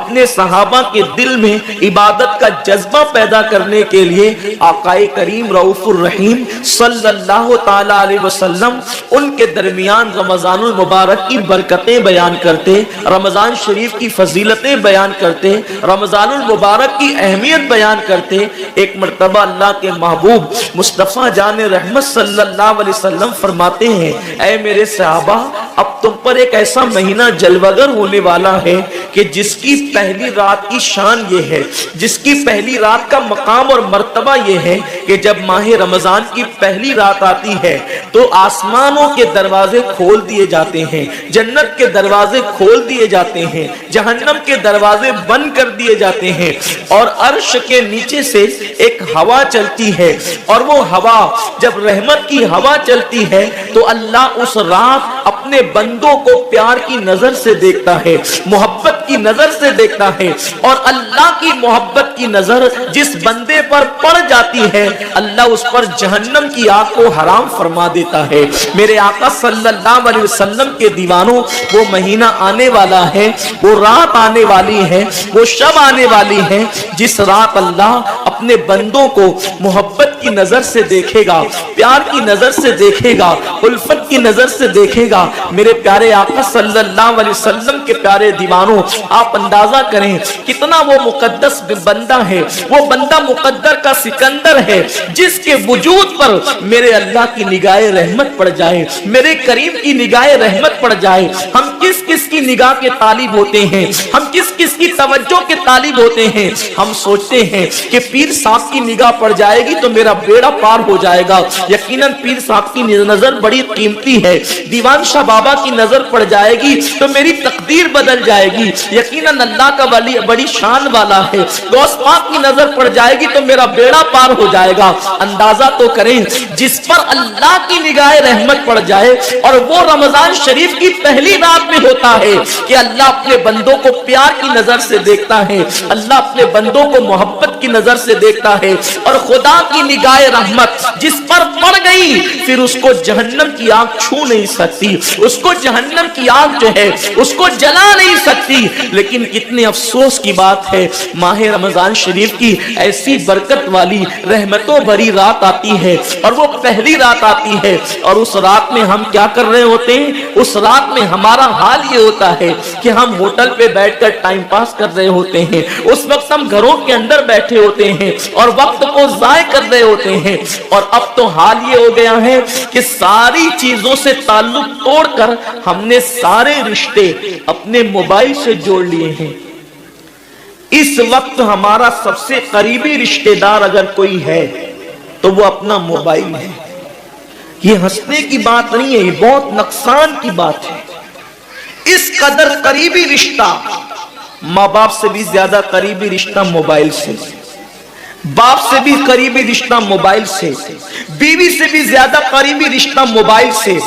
اپنے صحابہ کے دل میں عبادت کا جذبہ پیدا کرنے کے لیے آقائے کریم رؤوف الرحیم صلی اللہ تعالی علیہ وسلم ان کے درمیان رمضان المبارک کی برکتیں بیان کرتے، رمضان شریف کی فضیلتیں بیان کرتے، رمضان المبارک کی اہمیت بیان کرتے۔ ایک مرتبہ اللہ کے محبوب مصطفیٰ جان رحمت صلی اللہ علیہ وسلم فرماتے ہیں، اے میرے صحابہ، اب تم پر ایک ایسا مہینہ جلوگر ہونے والا ہے کہ جس کی پہلی رات کی شان یہ ہے، جس کی پہلی رات کا مقام اور مرتبہ یہ ہے کہ جب ماہ رمضان کی پہلی رات آتی ہے تو آسمانوں کے دروازے کھول دیے جاتے ہیں، جنت کے دروازے کھول دیے جاتے ہیں، جہنم کے دروازے بند کر دیے جاتے ہیں، اور عرش کے نیچے سے ایک ہوا چلتی ہے، اور وہ ہوا جب رحمت کی ہوا چلتی ہے تو اللہ اس رات اپنے بندوں کو پیار کی نظر سے دیکھتا ہے، محبت کی نظر سے دیکھتا ہے، اور اللہ کی محبت کی نظر جس بندے پر پڑ جاتی ہے اللہ اس پر جہنم کی آگ کو حرام فرما دیتا ہے۔ میرے آقا صلی اللہ علیہ وسلم کے دیوانوں، وہ مہینہ آنے والا ہے، وہ رات آنے والی ہے، وہ شب آنے والی ہے جس رات اللہ اپنے بندوں کو محبت کی نظر سے دیکھے گا، پیار کی نظر سے دیکھے گا، الفت کی نظر سے دیکھے گا۔ میرے پیارے آقا صلی اللہ علیہ وسلم کے پیارے دیوانوں، آپ اندازہ کریں کتنا وہ مقدس بندہ ہے، وہ بندہ مقدر کا سکندر ہے جس کے وجود پر میرے اللہ کی نگاہ رحمت پڑ جائے، میرے کریم کی نگاہ رحمت پڑ جائے۔ ہم کس کس کی نگاہ کے طالب ہوتے ہیں، ہم کس کس کی توجہ کے طالب ہوتے ہیں؟ ہم سوچتے ہیں کہ پیر صاحب کی نگاہ پڑ جائے گی تو میرا بیڑا پار ہو جائے گا۔ یقیناً پیر صاحب کی نظر بڑی قیمتی ہے، دیوان شاہ بابا کی نظر پڑ جائے گی تو میری تقدیر بدل جائے گی۔ یقیناً اللہ کا ولی بڑی شان والا ہے، غوث پاک کی نظر پڑ جائے گی تو میرا بیڑا پار ہو جائے گا۔ اندازہ تو کریں جس پر اللہ کی نگاہ رحمت پڑ جائے، اور وہ رمضان شریف کی پہلی رات میں ہوتا ہے کہ اللہ اپنے بندوں کو پیار کی نظر سے دیکھتا ہے، اللہ اپنے بندوں کو محبت کی نظر سے دیکھتا ہے، اور خدا کی نگاہ رحمت جس پر پڑ گئی پھر اس کو جہنم کی آگ چھو نہیں سکتی، اس کو جہنم کی آگ جو ہے اس کو جلا نہیں سکتی۔ لیکن کتنے افسوس کی بات ہے، ماہ رمضان شریف کی ایسی برکت والی رحمتوں بھری رات آتی ہے، اور وہ پہلی رات آتی ہے، اور اس رات میں ہم کیا کر رہے ہوتے ہیں؟ اس رات میں ہمارا حال یہ ہوتا ہے کہ ہم ہوٹل پہ بیٹھ کر ٹائم پاس کر رہے ہوتے ہیں، اس وقت ہم گھروں کے اندر بیٹھے ہوتے ہیں اور وقت کو ضائع کر رہے ہوتے ہیں۔ اور اب تو حال یہ ہو گیا ہے کہ ساری چیزوں سے تعلق توڑ کر ہم نے سارے رشتے اپنے موبائل سے جوڑ لیے ہیں۔ اس وقت ہمارا سب سے قریبی رشتہ دار اگر کوئی ہے تو وہ اپنا موبائل ہے۔ یہ ہنسنے کی بات نہیں ہے، یہ بہت نقصان کی بات ہے۔ اس قدر قریبی رشتہ، ماں باپ سے بھی زیادہ قریبی رشتہ موبائل سے، باپ سے بھی قریبی رشتہ موبائل سے، بیوی سے بھی زیادہ قریبی رشتہ موبائل سے۔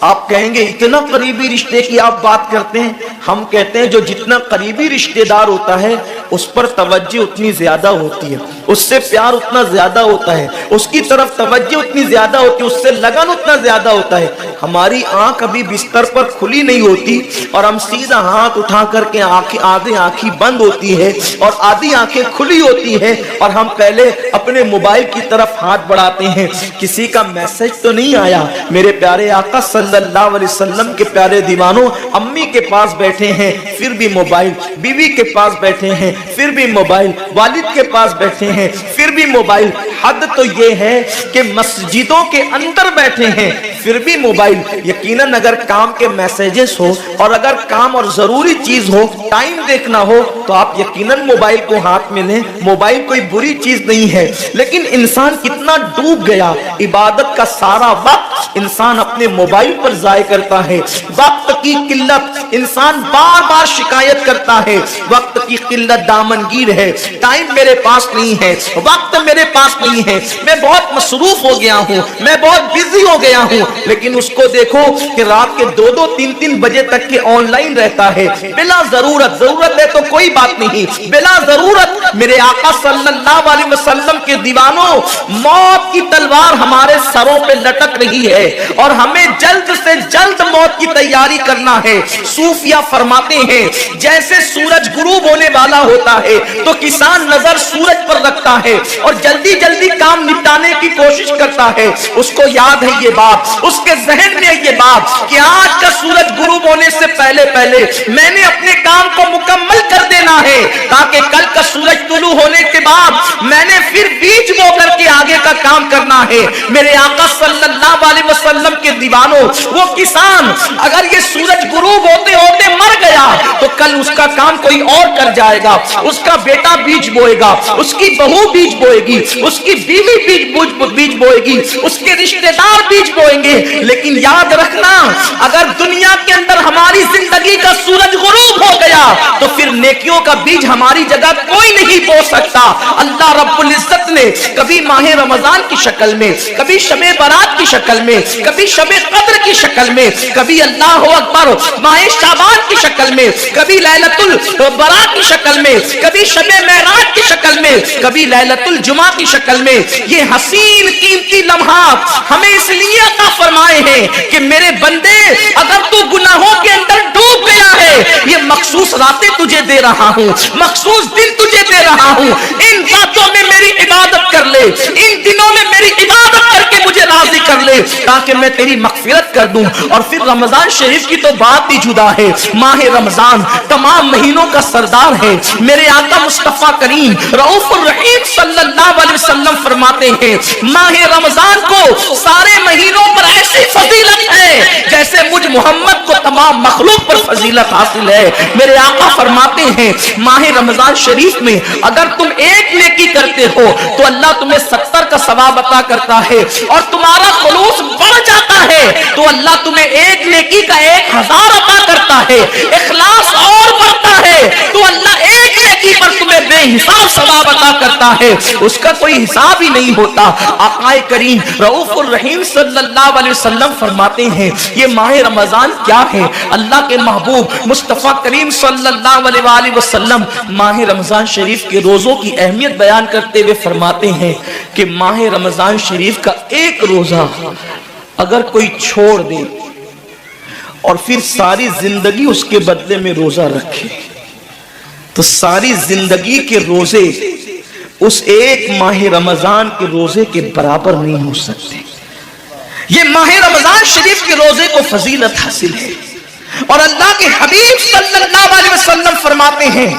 آپ کہیں گے اتنا قریبی رشتے کی آپ بات کرتے ہیں؟ ہم کہتے ہیں جو جتنا قریبی رشتہ دار ہوتا ہے اس پر توجہ اتنی زیادہ ہوتی ہے، اس سے پیار اتنا زیادہ ہوتا ہے، اس کی طرف توجہ اتنی زیادہ ہوتی ہے، اس سے لگن اتنا زیادہ ہوتا ہے۔ ہماری آنکھ ابھی بستر پر کھلی نہیں ہوتی اور ہم سیدھا ہاتھ اٹھا کر کے آدھی آنکھیں بند ہوتی ہے اور آدھی آنکھیں کھلی ہوتی ہے، اور ہم پہلے اپنے موبائل کی طرف ہاتھ بڑھاتے ہیں کسی کا میسج تو نہیں آیا۔ میرے پیارے آقا صلی اللہ علیہ وسلم کے پیارے دیوانوں، امی کے پاس بیٹھے ہیں پھر بھی موبائل، بیوی کے پاس بیٹھے ہیں پھر بھی موبائل، والد کے پاس بیٹھے ہیں پھر بھی موبائل۔ حد تو یہ ہے کہ مسجدوں کے اندر بیٹھے ہیں پھر بھی موبائل۔ یقیناً اگر کام کے میسیجز ہو اور اگر کام اور ضروری چیز ہو، ٹائم دیکھنا ہو تو آپ یقیناً موبائل کو ہاتھ میں لیں، موبائل کوئی بری چیز نہیں ہے۔ لیکن انسان کتنا ڈوب گیا، عبادت کا سارا وقت انسان اپنے موبائل پر ضائع کرتا ہے۔ وقت کی قلت، انسان بار بار شکایت کرتا ہے وقت کی قلت دامنگیر ہے، ٹائم میرے پاس نہیں ہے، وقت میرے پاس نہیں ہے، میں بہت مصروف ہو گیا ہوں، میں بہت بزی ہو گیا ہوں، لیکن اس کو دیکھو کہ رات کے 2-2 3-3 بجے تک کے آن لائن رہتا ہے بلا ضرورت ہے تو کوئی بات نہیں، بلا ضرورت میرے آقا صلی اللہ علیہ وسلم کے دیوانوں، موت کی تلوار ہمارے سروں پہ لٹک رہی ہے اور ہمیں جلد سے جلد موت کی تیاری کرنا ہے۔ صوفیہ فرماتے ہیں جیسے سورج غروب ہونے والا ہوتا ہے تو کسان نظر سورج پر رکھتا ہے اور جلدی جلدی کام نپٹانے کی کوشش کرتا ہے، اس کو یاد ہے یہ بات، اس کے ذہن میں یہ بات کہ آج کا سورج غروب ہونے سے پہلے میں نے اپنے کام کو مکمل کر دینا ہے تاکہ کل کا سورج طلوع ہونے کے بعد میں نے پھر بیج بو کر کے آگے کا کام کرنا ہے۔ میرے آقا صلی اللہ علیہ وسلم کے دیوانوں، وہ کسان اگر یہ سورج غروب ہوتے ہوتے مر گیا تو کل اس کا کام کوئی اور کر جائے گا، اس کا بیٹا بیج بوئے گا، اس کی بہو بیج بوئے گی، اس کی بیوی بیج بوئے گی، اس کے رشتہ دار بیج بوئیں گے، لیکن یاد رکھنا اگر دنیا کے اندر ہماری زندگی کا سورج غروب ہو گیا تو پھر نیکیوں کا بیج ہماری جگہ کوئی نہیں بو سکتا۔ اللہ رب العزت نے کبھی ماہ رمضان کی شکل میں، کبھی شب برات کی شکل میں، کبھی شب قدر کی شکل میں، کبھی اللہ اکبر ماہ شعبان کی شکل میں، کبھی لیلۃ البراء کی شکل میں، کبھی شب معراج کی شکل میں، کبھی لیلۃ الجمعہ کی شکل میں، یہ حسین قیمتی لمحات ہمیں اس لیے عطا فرمائے ہیں کہ میرے بندے اگر تو گناہوں کے اندر ڈوب گیا ہے، یہ مخصوص راتیں تجھے دے رہا ہوں، مخصوص دن تجھے دے رہا ہوں، ان راتوں میں میری عبادت کر لے، ان دنوں میں میری عبادت کر کے مجھے راضی کر لے تاکہ میں تیری مغفرت کر دوں۔ اور پھر رمضان شریف کی تو بات ہی جدا ہے، ماہ رمضان تمام مہینوں کا سردار ہے۔ میرے آقا مصطفیٰ کریم رؤوف الرحیم صلی اللہ علیہ وسلم فرماتے ہیں ماہ رمضان کو سارے مہینوں پر ایسی فضیلت ہے جیسے مجھ محمد کو تمام مخلوق پر فضیلت حاصل ہے۔ میرے آقا فرماتے ہیں ماہ رمضان شریف میں اگر تم ایک نیکی کرتے ہو تو اللہ تمہیں 70 کا ثواب عطا کرتا ہے، اور تمہارا خلوص بڑھ جاتا ہے تو اللہ تمہیں ایک نیکی کا 1000 عطا کرتا ہے، اخلاص اور بڑھتا ہے تو اللہ ایک نیکی پر تمہیں بے حساب ثواب عطا کرتا ہے، اس کا کوئی حساب ہی نہیں ہوتا۔ آقا کریم رؤوف الرحیم صلی اللہ علیہ وسلم فرماتے ہیں یہ ماہ رمضان کیا ہے؟ اللہ کے محبوب مصطفیٰ کریم صلی اللہ علیہ وآلہ وسلم ماہ رمضان شریف کے روزوں کی اہمیت بیان کرتے ہوئے فرماتے ہیں کہ ماہ رمضان شریف کا ایک روزہ اگر کوئی چھوڑ دے اور پھر ساری زندگی اس کے بدلے میں روزہ رکھے تو ساری زندگی کے روزے اس ایک ماہ رمضان کے روزے کے برابر نہیں ہو سکتے۔ یہ ماہ رمضان شریف کے روزے کو فضیلت حاصل ہے، اور اللہ کے حبیب صلی اللہ علیہ وسلم فرماتے ہیں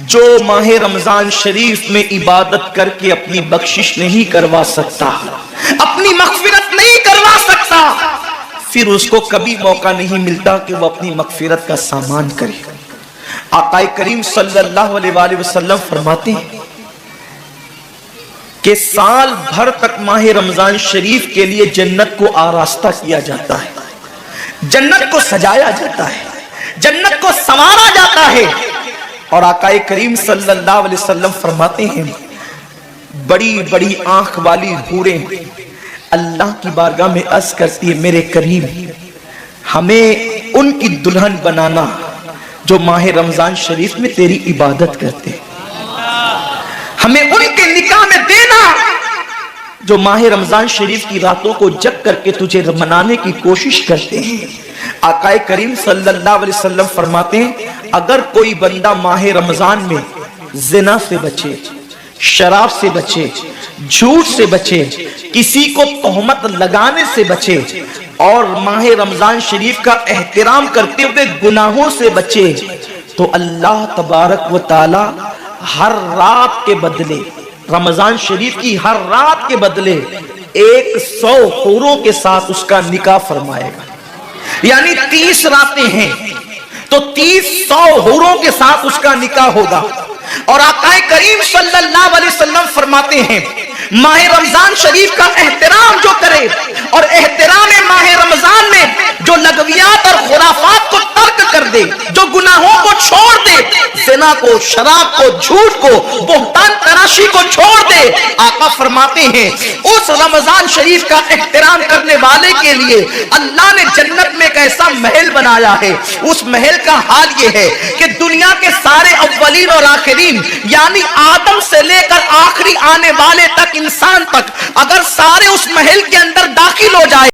جو ماہ رمضان شریف میں عبادت کر کے اپنی بخشش نہیں کروا سکتا، اپنی مغفرت نہیں کروا سکتا، پھر اس کو کبھی موقع نہیں ملتا کہ وہ اپنی مغفرت کا سامان کرے۔ آقا کریم صلی اللہ علیہ وآلہ وسلم فرماتے ہیں کہ سال بھر تک ماہ رمضان شریف کے لیے جنت کو آراستہ کیا جاتا ہے، جنت کو سجایا جاتا ہے، جنت کو سنوارا جاتا ہے، اور آقا کریم صلی اللہ علیہ وسلم فرماتے ہیں بڑی بڑی آنکھ والی حوریں اللہ کی بارگاہ میں عرض کرتی ہے میرے کریم ہمیں ان کی دلہن بنانا جو ماہ رمضان شریف میں تیری عبادت کرتے ہیں، ہمیں ان کے نکاح میں دینا جو ماہ رمضان شریف کی راتوں کو جگ کر کے تجھے منانے کی کوشش کرتے ہیں۔ آقا کریم صلی اللہ علیہ وسلم فرماتے ہیں اگر کوئی بندہ ماہ رمضان میں زنا سے بچے، شراب سے بچے، جھوٹ سے بچے، کسی کو تہمت لگانے سے بچے، اور ماہ رمضان شریف کا احترام کرتے ہوئے گناہوں سے بچے تو اللہ تبارک و تعالی ہر رات کے بدلے، رمضان شریف کی ہر رات کے بدلے 100 حوروں کے ساتھ اس کا نکاح فرمائے گا۔ یعنی 30 راتیں ہیں تو 100 حوروں کے ساتھ اس کا نکاح ہوگا۔ اور آقا کریم صلی اللہ علیہ وسلم فرماتے ہیں ماہ رمضان شریف کا احترام جو کرے اور احترام ماہ رمضان میں جو لغویات اور خرافات کو ترک کر دے، جو گناہوں کو چھوڑ دے، زنا کو، شراب کو، جھوٹ کو، بہتان تراشی کو چھوڑ دے۔ آقا فرماتے ہیں اس رمضان شریف کا احترام کرنے والے کے لیے اللہ نے جنت میں ایک ایسا محل بنایا ہے، اس محل کا حال یہ ہے کہ دنیا کے سارے اولین اور آخرین، یعنی آدم سے لے کر آخری آنے والے تک، انسان تک، اگر سارے اس محل کے اندر داخل ہو جائے